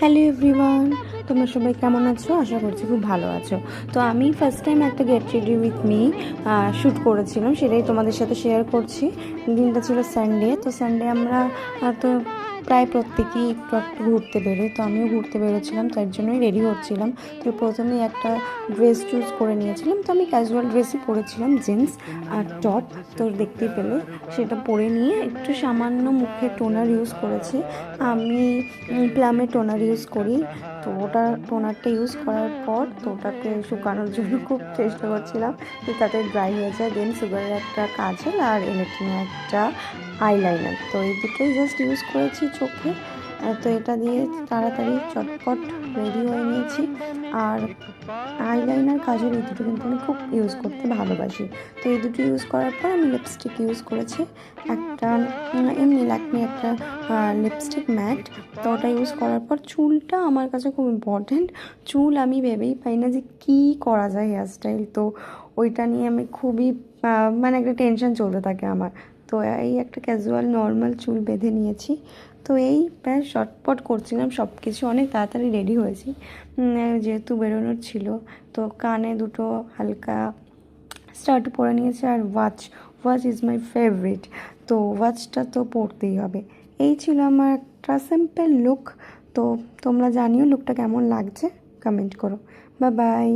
Hello everyone, তোমরা সবাই কেমন আছো? আশা করছি খুব ভালো আছো। তো আমি ফার্স্ট টাইম একটা get ready with me shoot করেছিলাম, সেটাই তোমাদের সাথে শেয়ার করছি। দিনটা ছিল সানডে। তো সানডে আমরা তো প্রায় প্রত্যেকেই একটু একটু ঘুরতে বেরোই। তো আমিও ঘুরতে বেরোচ্ছিলাম, তার জন্যই রেডি হচ্ছিলাম। তো প্রথমেই একটা ড্রেস চুজ করে নিয়েছিলাম। তো আমি ক্যাজুয়াল ড্রেসই পরেছিলাম, জিন্স আর টপ। তো দেখতেই পেলে সেটা পরে নিয়ে একটু সামান্য মুখে টোনার ইউজ করেছি। আমি প্লামের টোনার ইউজ করি। তো টোনারটা ইউজ করার পর তো ওটাকে শুকানোর জন্য খুব চেষ্টা করছিলাম যে তাতে ড্রাই হয়ে যায়। দেন সুগারের একটা কাজল আর এলেকট্রিনের একটা আইলাইনার, তো এই দুটোই জাস্ট ইউজ করেছি চোখে। তো এটা দিয়ে তাড়াতাড়ি চটপট রেডি হয়ে নিয়েছি। আর আইলাইনার কাজল এই দুটো কিন্তু আমি খুব ইউজ করতে ভালোবাসি। তো এই দুটো ইউজ করার পর আমি লিপস্টিক ইউজ করেছি, একটা এমনি ল্যাকমি একটা লিপস্টিক ম্যাট। তো ওটা ইউজ করার পর চুলটা আমার কাছে খুব ইম্পর্ট্যান্ট। চুল আমি ভেবেই পাই না যে কী করা যায় হেয়ারস্টাইল। তো ওইটা নিয়ে আমি খুবই মানে একটা টেনশন চলতে থাকে আমার। তো এই একটা ক্যাজুয়াল নর্মাল চুল বেঁধে নিয়েছি। তো এই প্রায় শর্টপট করছিলাম, সব কিছু অনেক তাড়াতাড়ি রেডি হয়েছি যেহেতু বেরোনোর ছিল। তো কানে দুটো হালকা স্টাড পরে নিয়েছি। আর ওয়াচ ইজ মাই ফেভারিট। তো ওয়াচটা তো পরতেই হবে। এই ছিল আমার একটা সিম্পল লুক। তো তোমরা জানিও লুকটা কেমন লাগছে, কমেন্ট করো। Bye bye.